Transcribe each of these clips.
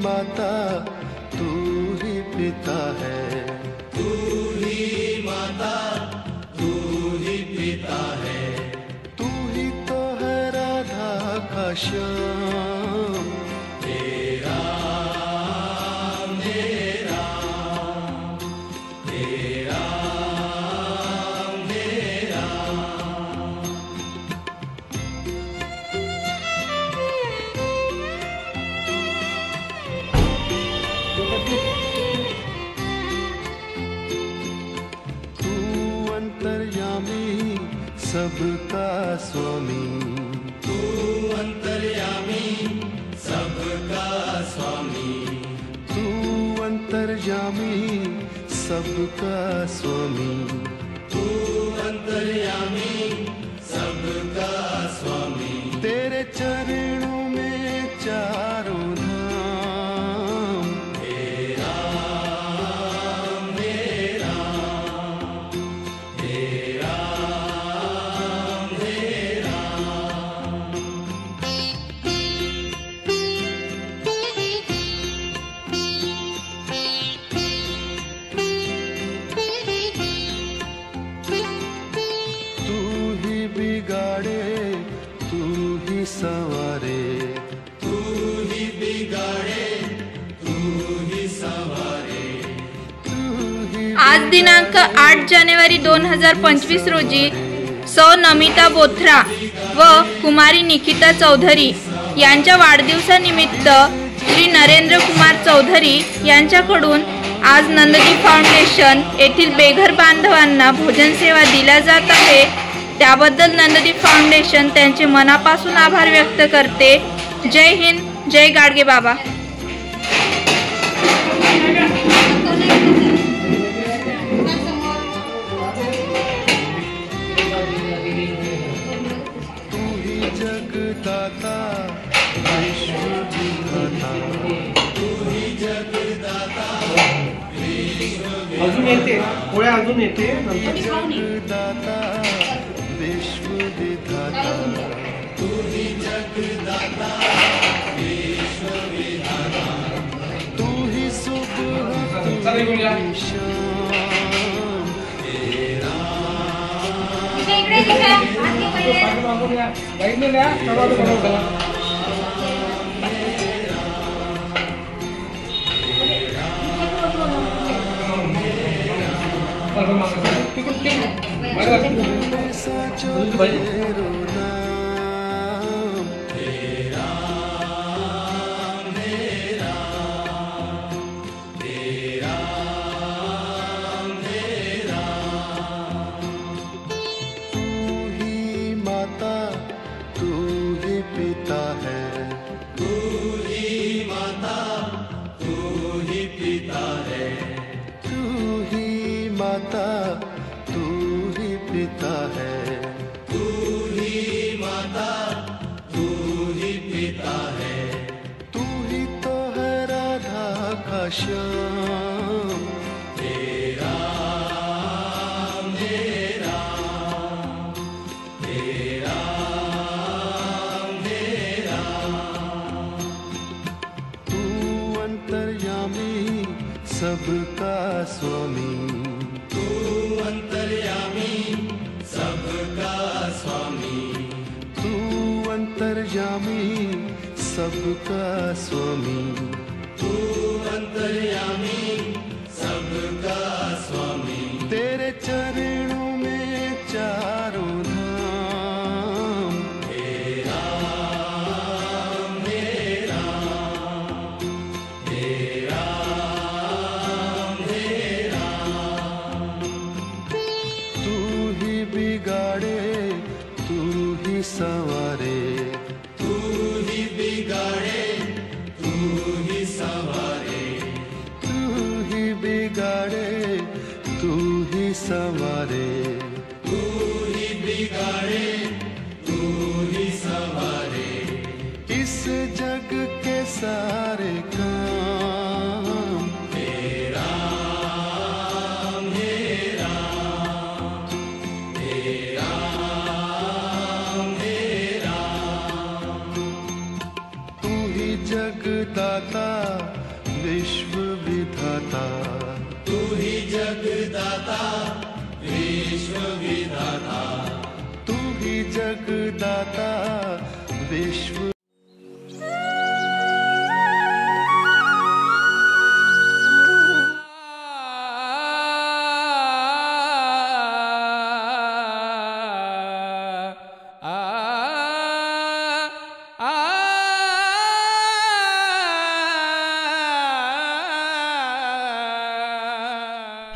माता तू ही पिता है, तू ही माता तू ही पिता है, तू ही तो है राधा का श्याम। तेरा मेरा तेरा मेरा। तू अंतर्यामी सबका स्वामी, तू अंतर्यामी सबका स्वामी, तू अंतर्यामी सबका स्वामी, तू अंतर्यामी सबका स्वामी। तेरे चरणों में चारों धाम। तेरा मेरा तेरा मेरा। तू ही बिगाड़े तू ही संवारे, तू ही बिगाड़े तू ही संवारे, तू ही आज दिनांक 8 जानेवारी 2025 रोजी सौ नमिता बोथरा व कुमारी निकिता चौधरी यांच्या वाढदिवसानिमित्त श्री नरेंद्र कुमार चौधरी यांच्याकडून आज नंदजी फाउंडेशन येथील बेघर बांधवांना भोजन सेवा दिल्या जात आहे। त्याबद्दल नंदजी फाउंडेशन त्यांचे मनापासून आभार व्यक्त करते। जय हिंद, जय गाडगे बाबा। तू ही जगदाता विश्व विधाता, तू ही जगदाता अजून येते पोळ्या अजून येते नंतर जगदाता विश्व विधाता, तू ही जगदाता विश्व विधाता, तू ही सुबह तू ही शाम। साचो तेरो नाम। तेरा मेरा तेरा मेरा। तू ही माता तू ही पिता है, तू ही माता तू ही पिता है, तू ही माता तू ही पिता है, तू ही माता तू ही पिता है, तू ही तो है राधा का श्याम। तेरा मेरा तेरा मेरा। तू अंतर्यामी सबका स्वामी, तू अंतर्यामी सबका स्वामी, तू अंतर्यामी सबका स्वामी, तू अंतर्यामी सबका स्वामी। तेरे चरणों में चारों धाम। तेरा मेरा तेरा मेरा। तू ही बिगाड़े तू ही संवारे, तू ही बिगाड़े तू ही संवारे, तू ही बिगाड़े तू ही संवारे। तू ही बिगाड़े तू ही संवारे। इस जग के सारे काम तेरा मेरा तेरा मेरा। तू ही जगदाता विश्व विधाता, तू ही जगदाता विश्व विधाता, तू ही जगदाता विश्व।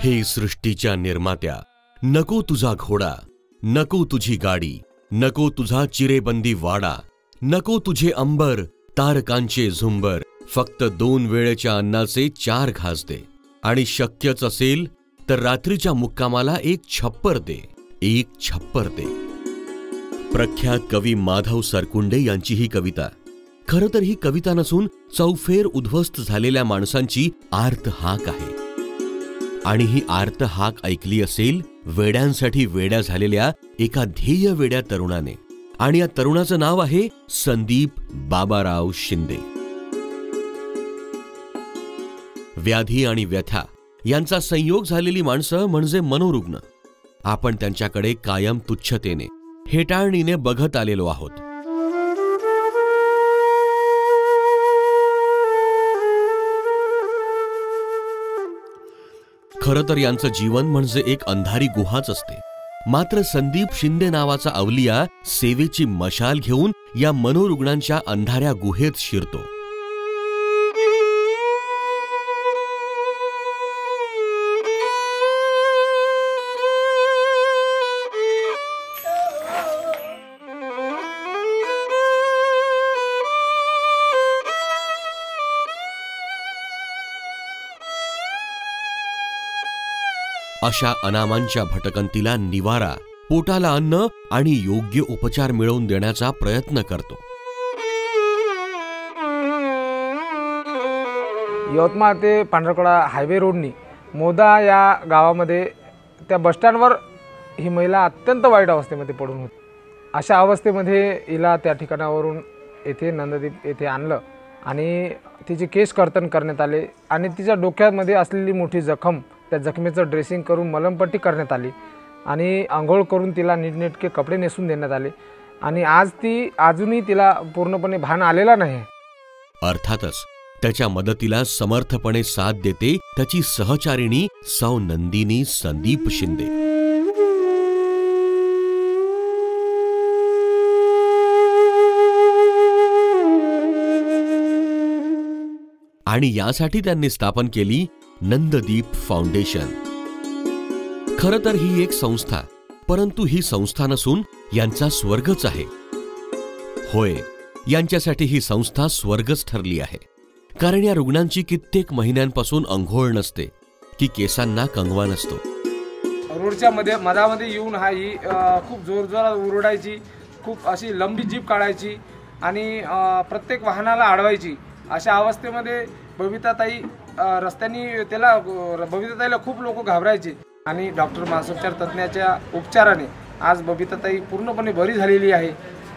हे सृष्टीच्या निर्मात्या, नको तुझा घोडा, नको तुझी गाडी, नको तुझा चिरेबंदी वाडा, नको तुझे अंबर तारकांचे झुंबर, फक्त 2 वेळेच्या अन्नाचे 4 घास दे, आणि शक्यच असेल तर रात्रीच्या मुक्कामाला 1 छप्पर दे, 1 छप्पर दे। प्रख्यात कवी माधव सरकुंडे यांची ही कविता। खरं तर ही कविता नसून चौफेर उद्ध्वस्त झालेल्या माणसांची आर्त हाक आहे, आणि ही आर्त हाक ऐकली असेल वेड्यांसाठी वेड्या झालेल्या एका ध्येय वेड्या तरुणाने, आणि या तरुणाचं नाव आहे संदीप बाबाराव शिंदे। व्याधी आणि व्यथा यांचा संयोग झालेली माणसं म्हणजे मनोरुग्ण। आपण त्यांच्याकडे कायम तुच्छतेने, हेटाळणीने बघत आलेलो आहोत। खरं तर यांचं जीवन म्हणजे एक अंधारी गुहाच असते। मात्र संदीप शिंदे नावाचा अवलिया सेवेची मशाल घेऊन या मनोरुग्णांच्या अंधाऱ्या गुहेत शिरतो। अशा अनामांच्या भटकंतीला निवारा, पोटाला अन्न आणि योग्य उपचार मिळवून देण्याचा प्रयत्न करतो। यवतमाळ ते पांढरकडा हायवे रोडनी मोदा या गावामध्ये त्या बसस्टँडवर ही महिला अत्यंत वाईट अवस्थेमध्ये पडून होती। अशा अवस्थेमध्ये हिला त्या ठिकाणावरून येथे नंददीप येथे आणलं आणि तिचे केस कर्तन करण्यात आले आणि तिच्या डोक्यामध्ये असलेली मोठी जखम, त्या जखमेचं ड्रेसिंग करून मलमपट्टी करण्यात आली आणि आंघोळ करून तिला नीटनेटके कपडे नेसून देण्यात आले आणि अजूनही तिला पूर्णपणे भान आलेला नाही। अर्थातच त्याच्या मदतीला समर्थपणे साथ देते त्याची सहचारिणी सौ नंदिनी संदीप शिंदे। आणि यासाठी त्यांनी स्थापन केली नंददीप फाउंडेशन। खरं तर ही एक संस्था, परंतु ही संस्था नसून यांचा स्वर्गच आहे। होय, यांच्यासाठी ही संस्था स्वर्गच ठरली आहे, कारण या रुग्णांची कित्येक महिन्यांपासून अंघोळ नसते की केसांना कंगवा नसतो। रोडच्या मधामध्ये येऊन ही खूप जोरजोरात ओरडायची, खूप अशी लंबी जीप काढायची आणि प्रत्येक वाहनाला अडवायची। अशा अवस्थेमध्ये बबिताताई रस्त्याने बबिताताईला खूप लोक घाबरायचे आणि डॉक्टर मानसोपचार तज्ञाच्या उपचाराने आज बबिताताई पूर्णपणे बरी झालेली आहे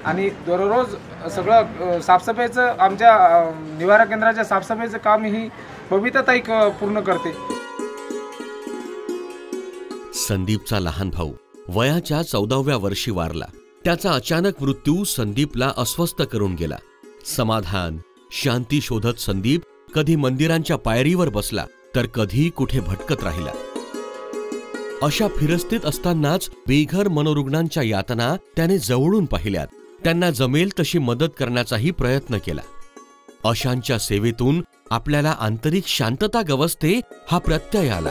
आणि दररोज सगळं साफसफाईचं, आमच्या निवारा केंद्राच्या साफसफाईचं काम ही बबिताताई पूर्ण करते। संदीपचा लहान भाऊ वयाच्या 14व्या वर्षी वारला। त्याचा अचानक मृत्यू संदीपला अस्वस्थ करून गेला। समाधान, शांती शोधत संदीप कधी मंदिरांच्या पायरीवर बसला तर कधी कुठे भटकत राहिला। अशा फिरस्तीत असतानाच बेघर मनोरुग्णांच्या यातना त्याने जवळून पाहिल्यात। त्यांना जमेल तशी मदत करण्याचाही प्रयत्न केला। अशांच्या सेवेतून आपल्याला आंतरिक शांतता गवसते हा प्रत्यय आला।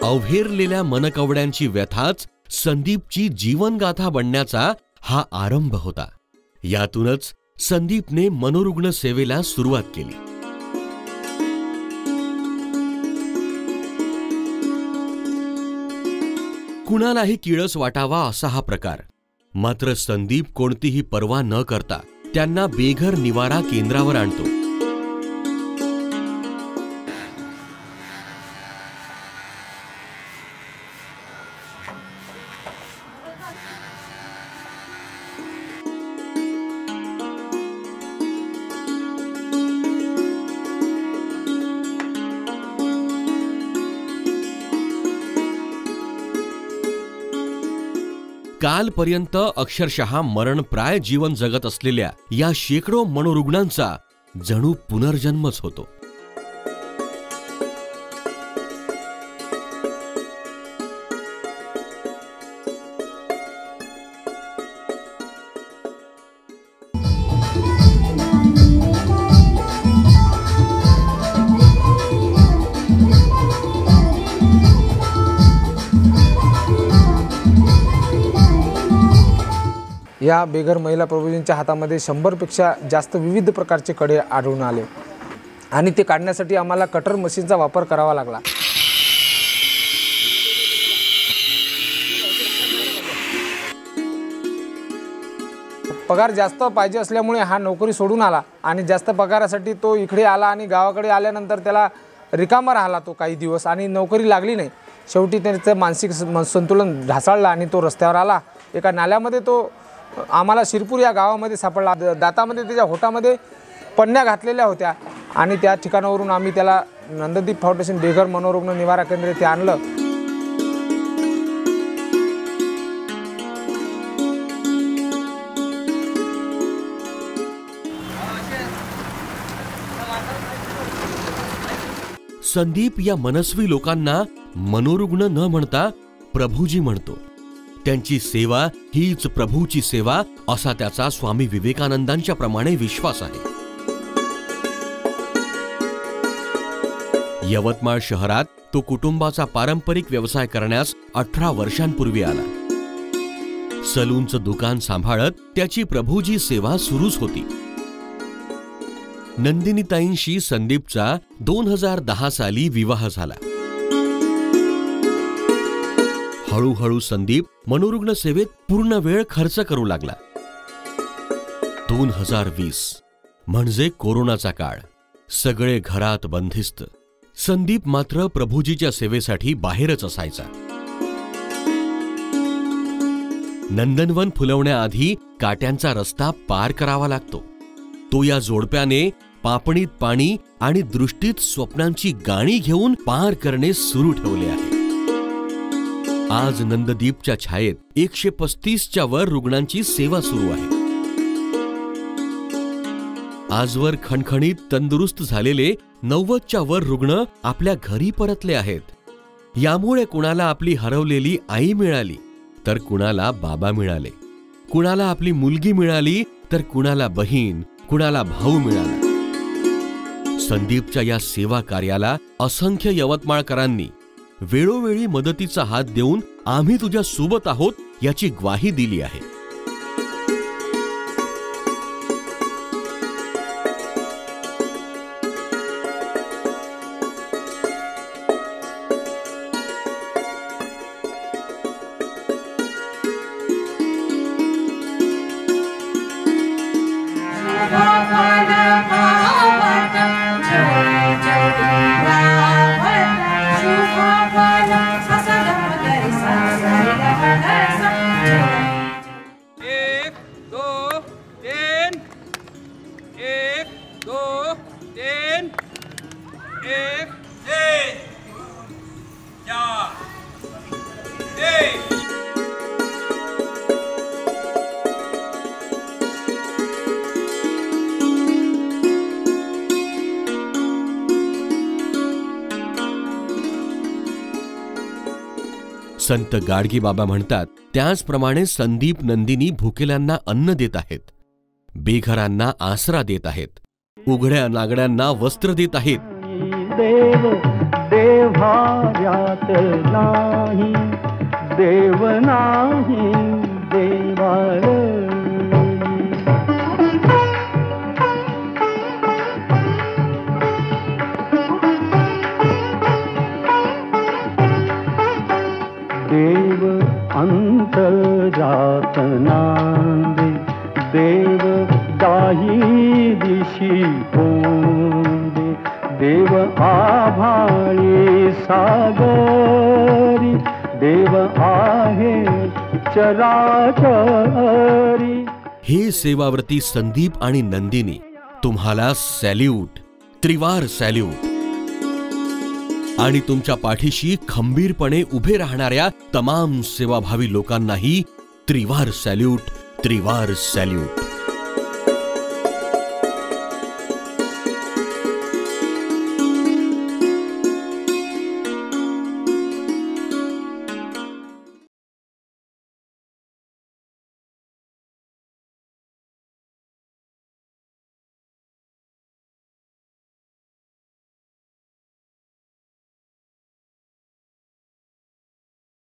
अवहेरलेल्या मनकवड्यांची व्यथाच संदीपची जीवनगाथा बनण्याचा हा आरंभ होता। यातूनच संदीपने मनोरुग्ण सेवेला सुरुवात केली। कुणालाही किळस वाटावा असा हा प्रकार, मात्र संदीप कोणतीही पर्वा न करता त्यांना बेघर निवारा केंद्रावर आणतो। कालपर्यंत अक्षरशः मरणप्राय जीवन जगत असलेल्या या शेकडो मनोरुग्णांचा जणू पुनर्जन्मच होतो. या बेघर महिला प्रभूजींच्या हातामध्ये 100पेक्षा जास्त विविध प्रकारचे कडे आढळून आले आणि ते काढण्यासाठी आम्हाला कटर मशीनचा वापर करावा लागला. पगार जास्त पाहिजे असल्यामुळे हा नोकरी सोडून आला आणि जास्त पगारासाठी तो इकडे आला आणि गावाकडे आल्यानंतर त्याला रिकामा राहिला तो काही दिवस आणि नोकरी लागली नाही. शेवटी त्याचं मानसिक संतुलन ढासळलं आणि तो रस्त्यावर आला. एका नाल्यामध्ये तो आम्हाला शिरपूर या गावामध्ये सापडला. दातामध्ये त्याच्या होटामध्ये पन्न्या घातलेल्या होत्या आणि त्या ठिकाणावरून आम्ही त्याला नंददीप फाउंडेशन बेघर मनोरुग्ण निवारा केंद्र येथे आणलं. संदीप या मनस्वी लोकांना मनोरुग्ण न म्हणता प्रभूजी म्हणतो. त्यांची सेवा हीच प्रभूची सेवा असा त्याचा स्वामी विवेकानंदांच्या प्रमाणे विश्वास आहे. यवतमाळ शहरात तो कुटुंबाचा पारंपरिक व्यवसाय करण्यास 18 वर्षांपूर्वी आला. सलूनचं दुकान सांभाळत त्याची प्रभूजी सेवा सुरूच होती. नंदिनीताईंशी संदीपचा 2010 साली विवाह झाला. हळूहळू संदीप मनोरुग्ण सेवेत पूर्ण वेळ खर्च करू लागला. 2020 म्हणजे कोरोनाचा काळ. सगळे घरात बंदिस्त. संदीप मात्र प्रभूजीच्या सेवेसाठी बाहेरच असायचा. नंदनवन फुलवण्याआधी काट्यांचा रस्ता पार करावा लागतो. तो या जोडप्याने पापणीत पाणी आणि दृष्टीत स्वप्नांची गाणी घेऊन पार करणे सुरू ठेवले आहे. आज नंददीपच्या छायेत 135च्या वर रुग्णांची सेवा सुरू आहे. आजवर खणखणीत तंदुरुस्त झालेले 90च्या वर रुग्ण आपल्या घरी परतले आहेत. यामुळे कुणाला आपली हरवलेली आई मिळाली तर कुणाला बाबा मिळाले, कुणाला आपली मुलगी मिळाली तर कुणाला बहीण, कुणाला भाऊ मिळाला. संदीपच्या या सेवा कार्याला असंख्य यवतमाळकरांनी वेळोवेळी मदतीचा हात देऊन आम्ही तुझ्या सोबत आहोत याची ग्वाही दिली आहे. संत गाडगी बाबा म्हणतात त्याचप्रमाणे संदीप नंदिनी भुकेल्यांना अन्न देत आहेत, बेघरांना आसरा देत आहेत, उघड्या नागड्यांना वस्त्र देत आहेत. देव देव्यात नाही, देव नाही देवार. देव अंतरात नांदे, देव दाही दिशी होंदे, देव आभाळी सागरी, देव आहे चराचरी. हे सेवाव्रती संदीप आणि नंदिनी, तुम्हाला सॅल्यूट, त्रिवार सॅल्यूट. आणि तुमच्या पाठीशी खंबीरपणे उभे राहणाऱ्या तमाम सेवाभावी लोकांनाही त्रिवार सॅल्यूट, त्रिवार सॅल्यूट.